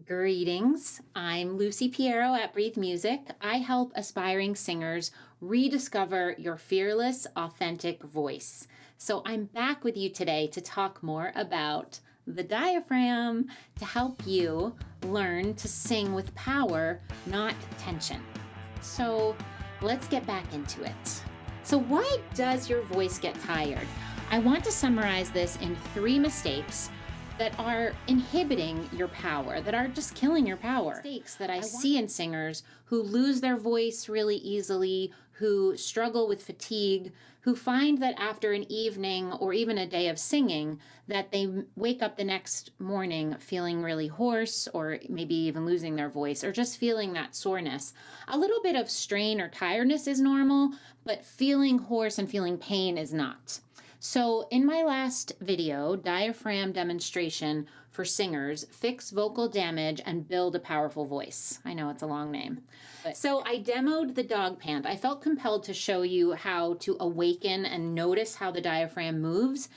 Greetings. I'm Lucie Pierro at Breathe Music. I help aspiring singers rediscover your fearless, authentic voice. So I'm back with you today to talk more about the diaphragm to help you learn to sing with power, not tension. So let's get back into it. So why does your voice get tired? I want to summarize this in 3 mistakes that are inhibiting your power, that are just killing your power. Mistakes that I see in singers who lose their voice really easily, who struggle with fatigue, who find that after an evening or even a day of singing, that they wake up the next morning feeling really hoarse or maybe even losing their voice or just feeling that soreness. A little bit of strain or tiredness is normal, but feeling hoarse and feeling pain is not. So in my last video, diaphragm demonstration for singers, fix vocal damage and build a powerful voice. I know it's a long name. So I demoed the dog pant. I felt compelled to show you how to awaken and notice how the diaphragm moves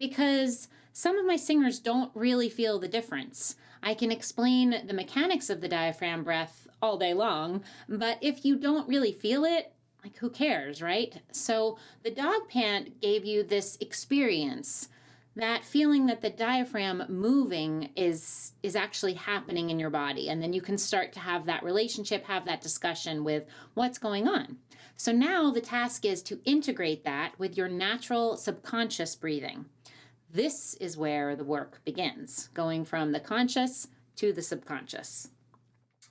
because some of my singers don't really feel the difference. I can explain the mechanics of the diaphragm breath all day long, but if you don't really feel it, like, who cares, right? So the dog pant gave you this experience, that feeling that the diaphragm moving is actually happening in your body. And then you can start to have that relationship, have that discussion with what's going on. So now the task is to integrate that with your natural subconscious breathing. This is where the work begins, going from the conscious to the subconscious.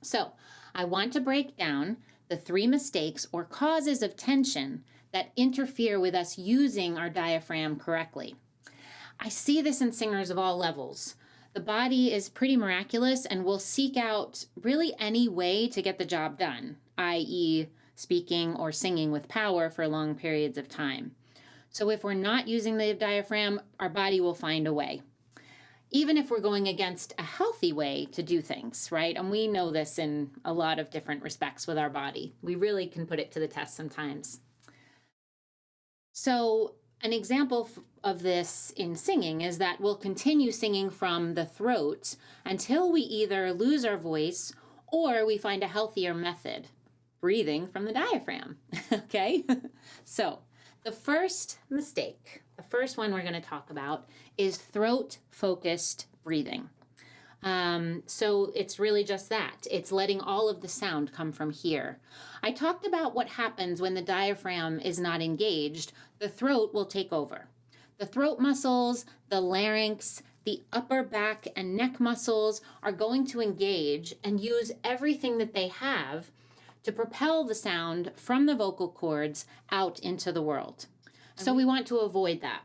So I want to break down the 3 mistakes or causes of tension that interfere with us using our diaphragm correctly. I see this in singers of all levels. The body is pretty miraculous and will seek out really any way to get the job done, i.e. speaking or singing with power for long periods of time. So if we're not using the diaphragm, our body will find a way. Even if we're going against a healthy way to do things, right? And we know this in a lot of different respects with our body. We really can put it to the test sometimes. So an example of this in singing is that we'll continue singing from the throat until we either lose our voice or we find a healthier method, breathing from the diaphragm, okay? So the first mistake, the first one we're going to talk about is throat-focused breathing. So it's really just that. It's letting all of the sound come from here. I talked about what happens when the diaphragm is not engaged. The throat will take over. The throat muscles, the larynx, the upper back and neck muscles are going to engage and use everything that they have to propel the sound from the vocal cords out into the world. So we want to avoid that.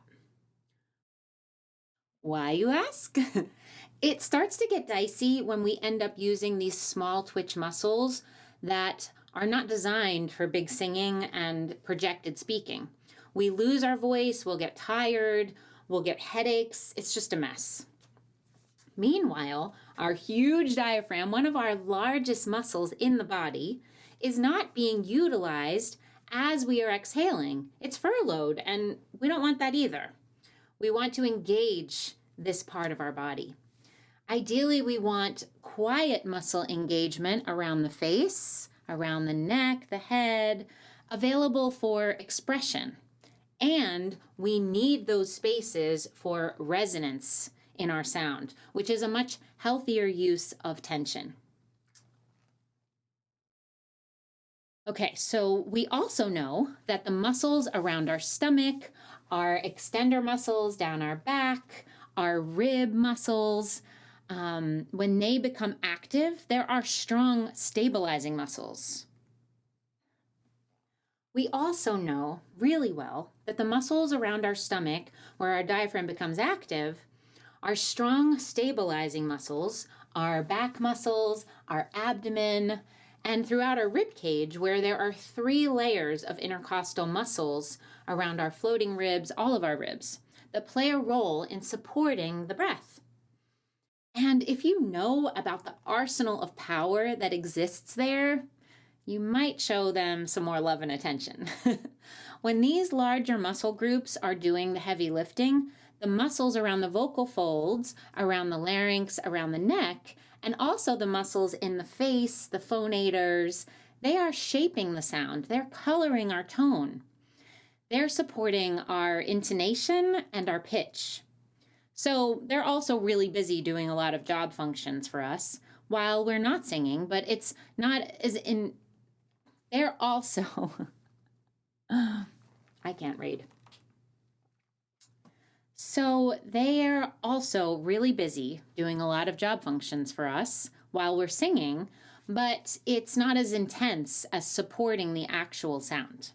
Why, you ask? It starts to get dicey when we end up using these small twitch muscles that are not designed for big singing and projected speaking. We lose our voice, we'll get tired, we'll get headaches. It's just a mess. Meanwhile, our huge diaphragm, one of our largest muscles in the body, is not being utilized as we are exhaling. It's furloughed, and we don't want that either. We want to engage this part of our body. Ideally, we want quiet muscle engagement around the face, around the neck, the head, available for expression. And we need those spaces for resonance in our sound, which is a much healthier use of tension. Okay, so we also know that the muscles around our stomach, our extender muscles down our back, our rib muscles, when they become active, there are strong stabilizing muscles. We also know really well that the muscles around our stomach, where our diaphragm becomes active, are strong stabilizing muscles, our back muscles, our abdomen, and throughout our rib cage, where there are 3 layers of intercostal muscles around our floating ribs, all of our ribs, that play a role in supporting the breath. And if you know about the arsenal of power that exists there, you might show them some more love and attention. When these larger muscle groups are doing the heavy lifting, the muscles around the vocal folds, around the larynx, around the neck, And also the muscles in the face, the phonators, they are shaping the sound. They're coloring our tone. They're supporting our intonation and our pitch. So they're also really busy doing a lot of job functions for us while we're not singing, but it's not as in, they're also, I can't read. So they're also really busy doing a lot of job functions for us while we're singing, but it's not as intense as supporting the actual sound.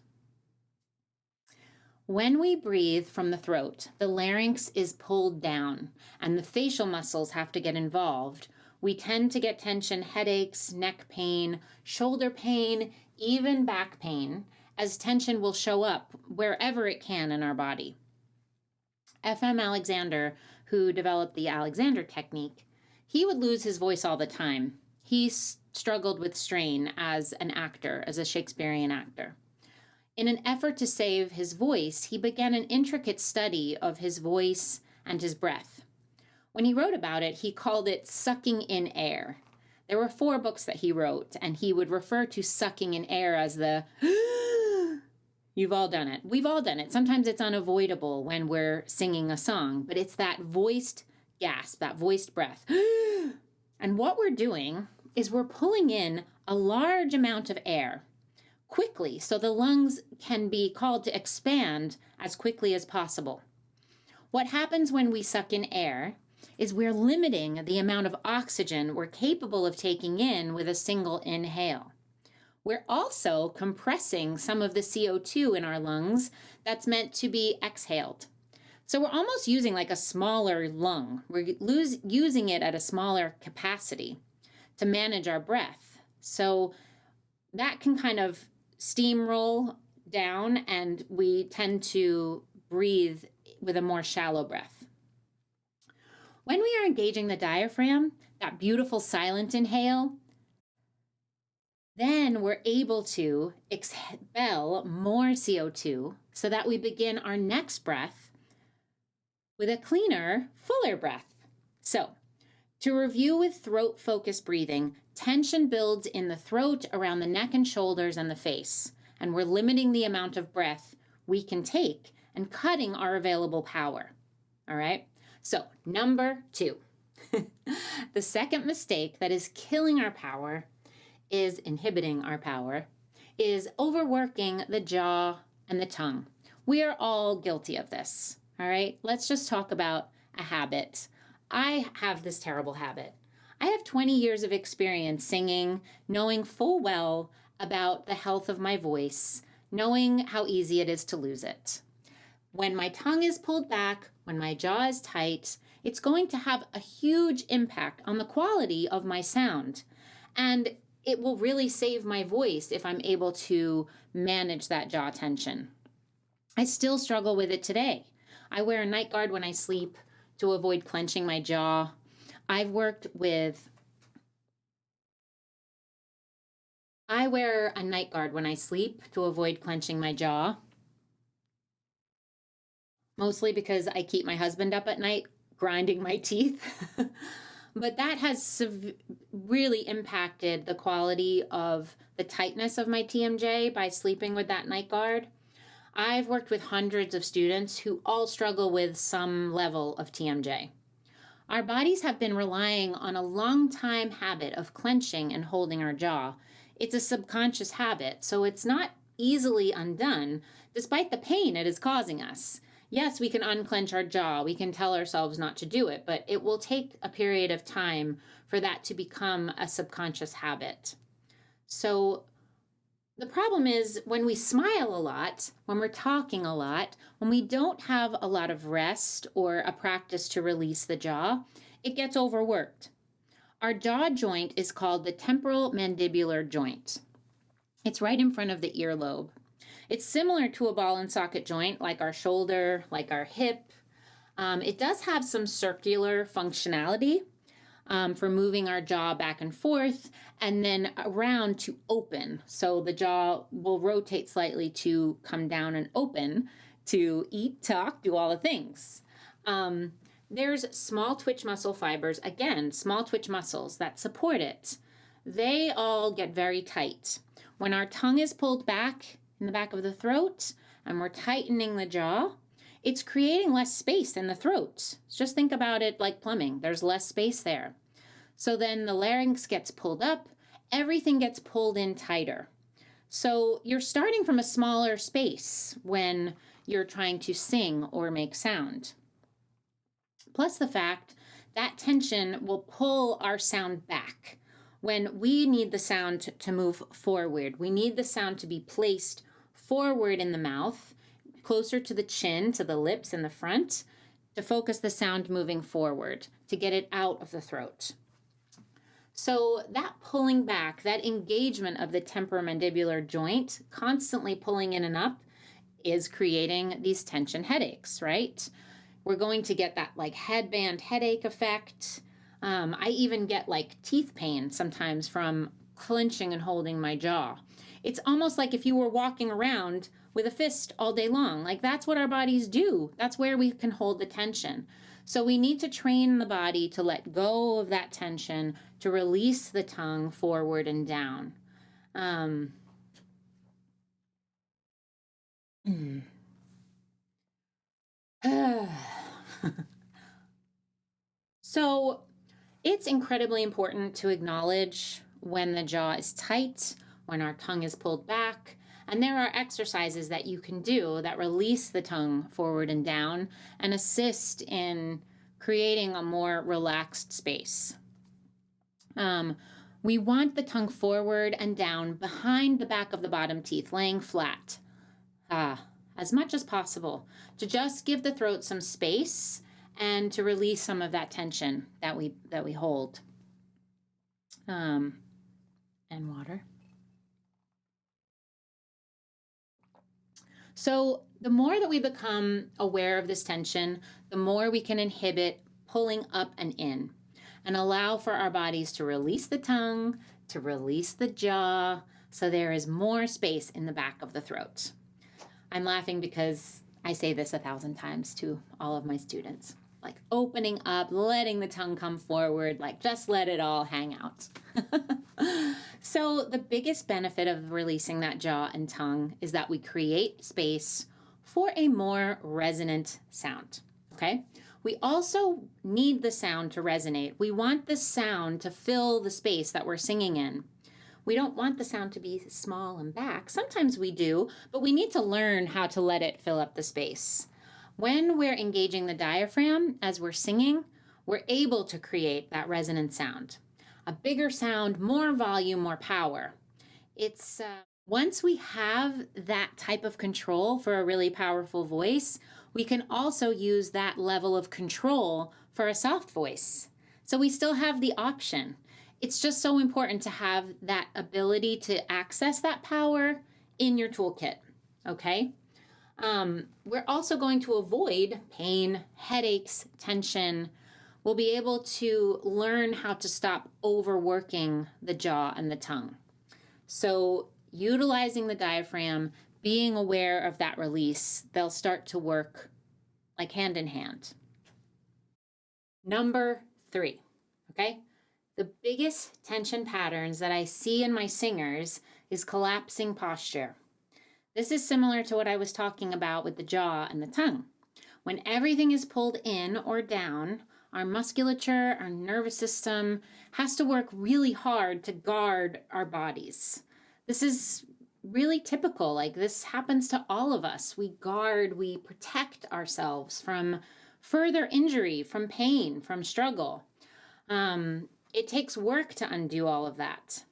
When we breathe from the throat, the larynx is pulled down and the facial muscles have to get involved. We tend to get tension, headaches, neck pain, shoulder pain, even back pain, as tension will show up wherever it can in our body. F.M. Alexander, who developed the Alexander technique, he would lose his voice all the time. He struggled with strain as an actor, as a Shakespearean actor. In an effort to save his voice, he began an intricate study of his voice and his breath. When he wrote about it, he called it sucking in air. There were 4 books that he wrote, and he would refer to sucking in air as the you've all done it. We've all done it. Sometimes it's unavoidable when we're singing a song, but it's that voiced gasp, that voiced breath. And what we're doing is we're pulling in a large amount of air quickly, so the lungs can be called to expand as quickly as possible. What happens when we suck in air is we're limiting the amount of oxygen we're capable of taking in with a single inhale. We're also compressing some of the CO2 in our lungs that's meant to be exhaled. So we're almost using like a smaller lung. We're using it at a smaller capacity to manage our breath. So that can kind of steamroll down, and we tend to breathe with a more shallow breath. When we are engaging the diaphragm, that beautiful silent inhale, then we're able to expel more CO2 so that we begin our next breath with a cleaner, fuller breath. So, to review with throat-focused breathing, tension builds in the throat, around the neck and shoulders, and the face, and we're limiting the amount of breath we can take and cutting our available power. All right? So, number 2. The second mistake that is killing our power, is inhibiting our power, is overworking the jaw and the tongue. We are all guilty of this. All right? Let's just talk about a habit. I have this terrible habit. I have 20 years of experience singing, knowing full well about the health of my voice, knowing how easy it is to lose it. When my tongue is pulled back, when my jaw is tight, it's going to have a huge impact on the quality of my sound. And it will really save my voice if I'm able to manage that jaw tension. I still struggle with it today. I wear a night guard when I sleep to avoid clenching my jaw. I wear a night guard when I sleep to avoid clenching my jaw, mostly because I keep my husband up at night grinding my teeth. But that has really impacted the quality of the tightness of my TMJ by sleeping with that night guard. I've worked with hundreds of students who all struggle with some level of TMJ. Our bodies have been relying on a long time habit of clenching and holding our jaw. It's a subconscious habit, so it's not easily undone, despite the pain it is causing us. Yes, we can unclench our jaw, we can tell ourselves not to do it, but it will take a period of time for that to become a subconscious habit. So the problem is when we smile a lot, when we're talking a lot, when we don't have a lot of rest or a practice to release the jaw, it gets overworked. Our jaw joint is called the temporal mandibular joint. It's right in front of the earlobe. It's similar to a ball and socket joint, like our shoulder, like our hip. It does have some circular functionality for moving our jaw back and forth and then around to open. So the jaw will rotate slightly to come down and open to eat, talk, do all the things. There's small twitch muscle fibers, again, small twitch muscles that support it. They all get very tight. When our tongue is pulled back in the back of the throat and we're tightening the jaw, it's creating less space in the throat. Just think about it like plumbing. There's less space there. So then the larynx gets pulled up, everything gets pulled in tighter. So you're starting from a smaller space when you're trying to sing or make sound. Plus the fact that tension will pull our sound back. When we need the sound to move forward, we need the sound to be placed forward in the mouth, closer to the chin, to the lips in the front, to focus the sound moving forward, to get it out of the throat. So that pulling back, that engagement of the temporomandibular joint, constantly pulling in and up, is creating these tension headaches, right? We're going to get that like headband headache effect. I even get like teeth pain sometimes from clenching and holding my jaw. It's almost like if you were walking around with a fist all day long. Like that's what our bodies do. That's where we can hold the tension. So we need to train the body to let go of that tension, to release the tongue forward and down. So it's incredibly important to acknowledge when the jaw is tight, when our tongue is pulled back, and there are exercises that you can do that release the tongue forward and down and assist in creating a more relaxed space. We want the tongue forward and down behind the back of the bottom teeth, laying flat, as much as possible, to just give the throat some space and to release some of that tension that we hold. And water. So the more that we become aware of this tension, the more we can inhibit pulling up and in and allow for our bodies to release the tongue, to release the jaw, so there is more space in the back of the throat. I'm laughing because I say this 1,000 times to all of my students, like opening up, letting the tongue come forward, like just let it all hang out. So the biggest benefit of releasing that jaw and tongue is that we create space for a more resonant sound, okay? We also need the sound to resonate. We want the sound to fill the space that we're singing in. We don't want the sound to be small and back. Sometimes we do, but we need to learn how to let it fill up the space. When we're engaging the diaphragm as we're singing, we're able to create that resonant sound. A bigger sound, more volume, more power. It's once we have that type of control for a really powerful voice, we can also use that level of control for a soft voice. So we still have the option. It's just so important to have that ability to access that power in your toolkit, okay? We're also going to avoid pain, headaches, tension. We'll be able to learn how to stop overworking the jaw and the tongue. So utilizing the diaphragm, being aware of that release, they'll start to work like hand in hand. Number 3, okay? The biggest tension patterns that I see in my singers is collapsing posture. This is similar to what I was talking about with the jaw and the tongue. When everything is pulled in or down, our musculature, our nervous system has to work really hard to guard our bodies. This is really typical. Like this happens to all of us. We guard, we protect ourselves from further injury, from pain, from struggle. It takes work to undo all of that.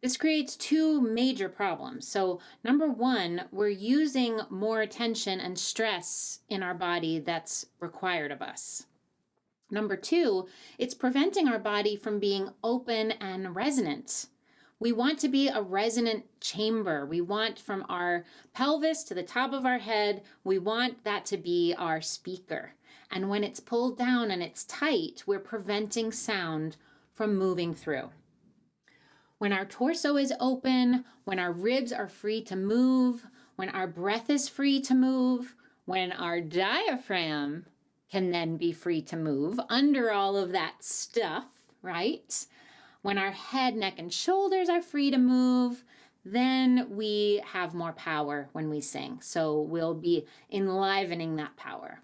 This creates 2 major problems. So number 1, we're using more attention and stress in our body that's required of us. Number 2, it's preventing our body from being open and resonant. We want to be a resonant chamber. We want from our pelvis to the top of our head, we want that to be our speaker. And when it's pulled down and it's tight, we're preventing sound from moving through. When our torso is open, when our ribs are free to move, when our breath is free to move, when our diaphragm can then be free to move under all of that stuff, right? When our head, neck, and shoulders are free to move, then we have more power when we sing. So we'll be enlivening that power.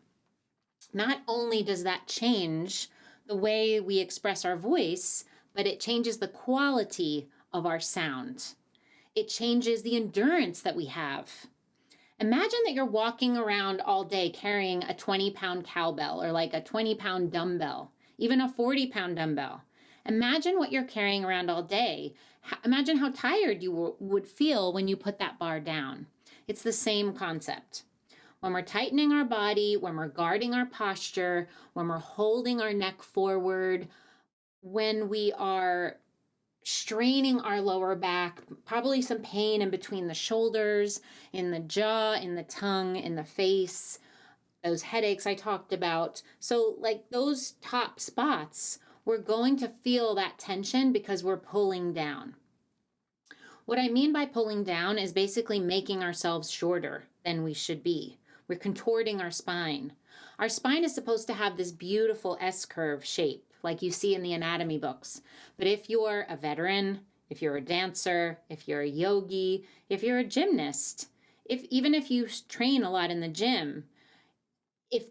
Not only does that change the way we express our voice, but it changes the quality of our sound. It changes the endurance that we have. Imagine that you're walking around all day carrying a 20-pound cowbell or like a 20-pound dumbbell, even a 40-pound dumbbell. Imagine what you're carrying around all day. Imagine how tired you would feel when you put that bar down. It's the same concept. When we're tightening our body, when we're guarding our posture, when we're holding our neck forward, when we are straining our lower back, probably some pain in between the shoulders, in the jaw, in the tongue, in the face, those headaches I talked about. So like those top spots, we're going to feel that tension because we're pulling down. What I mean by pulling down is basically making ourselves shorter than we should be. We're contorting our spine. Our spine is supposed to have this beautiful S-curve shape, like you see in the anatomy books. But if you're a veteran, if you're a dancer, if you're a yogi, if you're a gymnast, even if you train a lot in the gym, if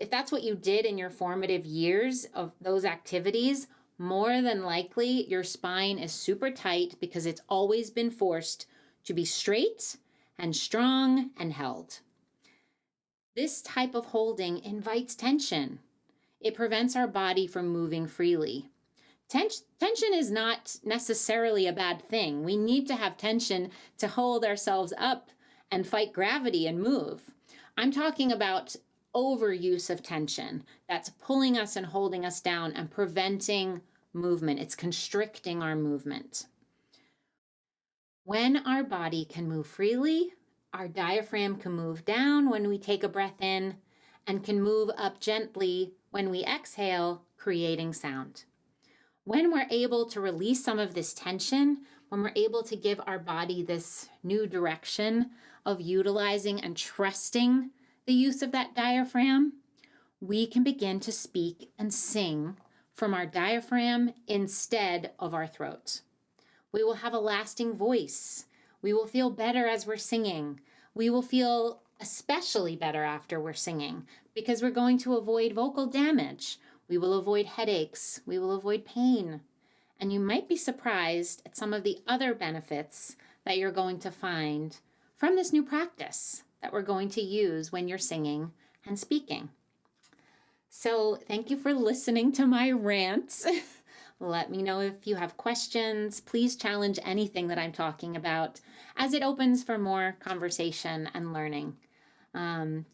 that's what you did in your formative years of those activities, more than likely your spine is super tight because it's always been forced to be straight and strong and held. This type of holding invites tension. It prevents our body from moving freely. Tension is not necessarily a bad thing. We need to have tension to hold ourselves up and fight gravity and move. I'm talking about overuse of tension that's pulling us and holding us down and preventing movement. It's constricting our movement. When our body can move freely, our diaphragm can move down when we take a breath in and can move up gently when we exhale, creating sound. When we're able to release some of this tension, when we're able to give our body this new direction of utilizing and trusting the use of that diaphragm, we can begin to speak and sing from our diaphragm instead of our throat. We will have a lasting voice. We will feel better as we're singing. We will feel especially better after we're singing because we're going to avoid vocal damage. We will avoid headaches. We will avoid pain. And you might be surprised at some of the other benefits that you're going to find from this new practice that we're going to use when you're singing and speaking. So thank you for listening to my rant. Let me know if you have questions. Please challenge anything that I'm talking about as it opens for more conversation and learning.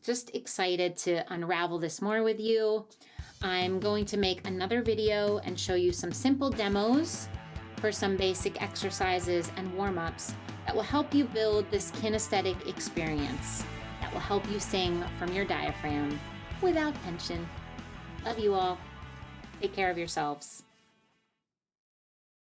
Just excited to unravel this more with you. I'm going to make another video and show you some simple demos for some basic exercises and warm-ups that will help you build this kinesthetic experience that will help you sing from your diaphragm without tension. Love you all. Take care of yourselves.